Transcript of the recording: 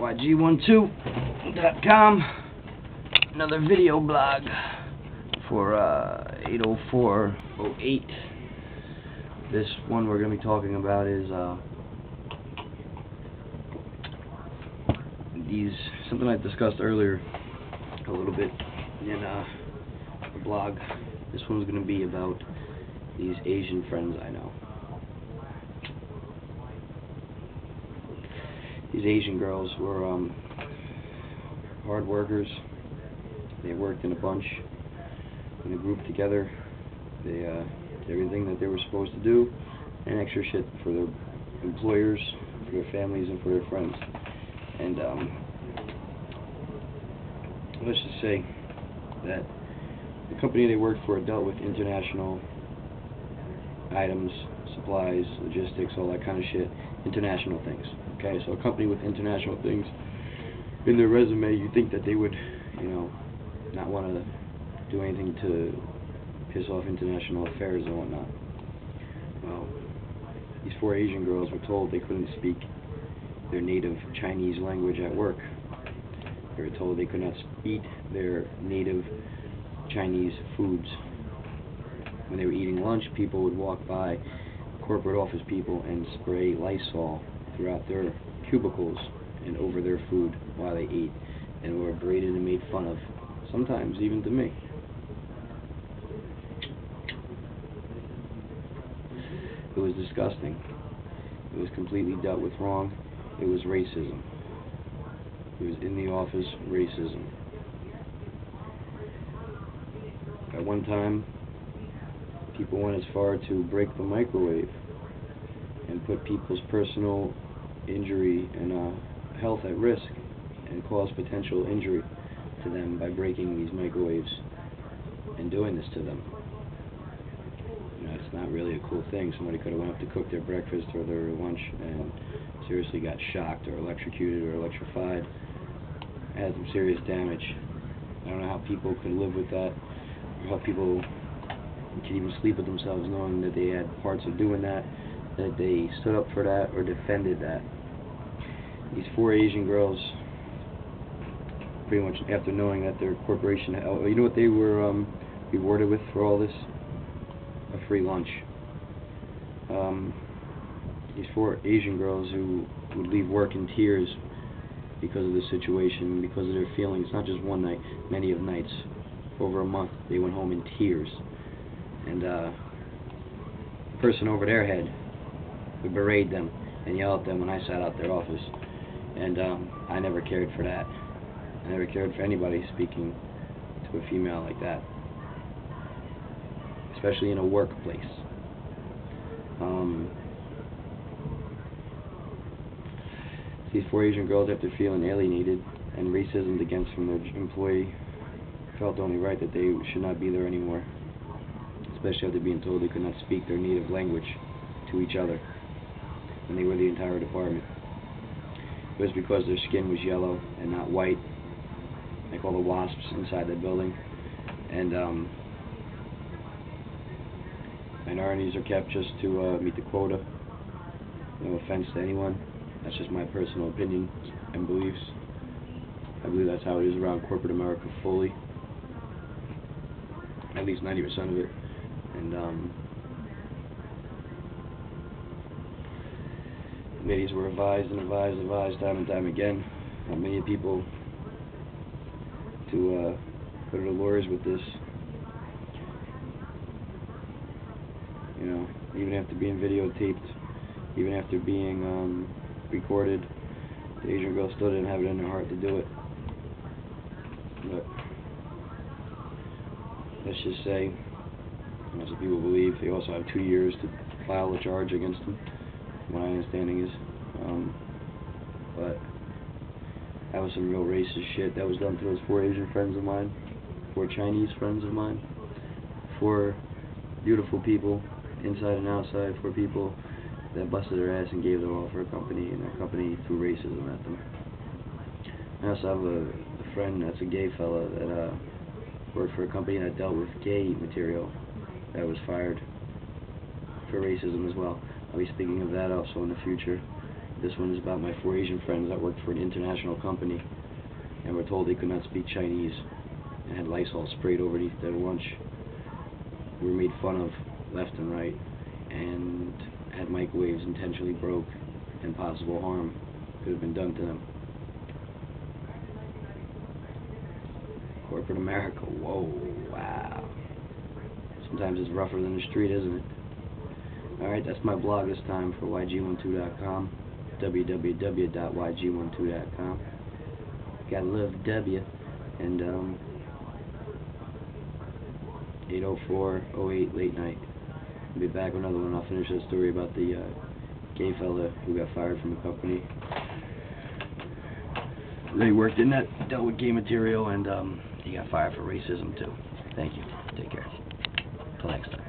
YG12.com. Another video blog for 80408. This one we're going to be talking about is something I discussed earlier a little bit in the blog. This one's going to be about these Asian friends I know. These Asian girls were hard workers. They worked in a bunch, in a group together. They did everything that they were supposed to do, and extra shit for their employers, for their families, and for their friends. And let's just say that the company they worked for dealt with international items, supplies, logistics, all that kind of shit, international things. Okay, so a company with international things in their resume, you think that they would, not want to do anything to piss off international affairs and whatnot. Well, these four Asian girls were told they couldn't speak their native Chinese language at work. They were told they could not eat their native Chinese foods. When they were eating lunch, people would walk by, corporate office people, and spray Lysol throughout their cubicles and over their food while they ate, and were berated and made fun of, sometimes even to me. It was disgusting. It was completely dealt with wrong. It was racism. It was in the office racism. At one time, people went as far to break the microwave and put people's personal injury and health at risk and cause potential injury to them by breaking these microwaves and doing this to them. It's not really a cool thing. Somebody could have went up to cook their breakfast or their lunch and seriously got shocked or electrocuted or electrified, had some serious damage. I don't know how people could live with that, or how people can even sleep with themselves knowing that they had parts of doing that they stood up for that or defended that. These four Asian girls, pretty much after knowing that their corporation, you know what they were rewarded with for all this? A free lunch. These four Asian girls who would leave work in tears because of the situation, because of their feelings, not just one night, many of nights. Over a month, they went home in tears. And the person over their head would berate them and yell at them when I sat out their office. And I never cared for that. I never cared for anybody speaking to a female like that, especially in a workplace. These four Asian girls, after feeling alienated and racism against from their employee, felt only right that they should not be there anymore, especially after being told they could not speak their native language to each other when they were the entire department. It was because their skin was yellow and not white, like all the wasps inside the building. And minorities are kept just to meet the quota. No offense to anyone. That's just my personal opinion and beliefs. I believe that's how it is around corporate America fully. At least 90% of it. And ladies were advised and advised time and time again. Many people to go to the lawyers with this. Even after being videotaped, even after being recorded, the Asian girl still didn't have it in her heart to do it. But let's just say, as people believe, they also have 2 years to file a charge against them, my understanding is. But that was some real racist shit that was done to those four Asian friends of mine, four Chinese friends of mine, four beautiful people, inside and outside, four people that busted their ass and gave them all for a company, and their company threw racism at them. I also have a friend that's a gay fella that worked for a company that dealt with gay material that was fired for racism as well. I'll be speaking of that also in the future. This one is about my 4 Asian friends that worked for an international company and were told they could not speak Chinese and had Lysol sprayed over their lunch. We were made fun of left and right and had microwaves intentionally broke and possible harm could have been done to them. Corporate America, whoa, wow. Sometimes it's rougher than the street, isn't it? Alright, that's my blog this time for YG12.com, www.YG12.com. Gotta love the W. And 8:04:08 late night. I'll be back with another one. I'll finish that story about the gay fella who got fired from the company. They worked in that, dealt with gay material, and he got fired for racism too. Thank you. Take care. Till next time.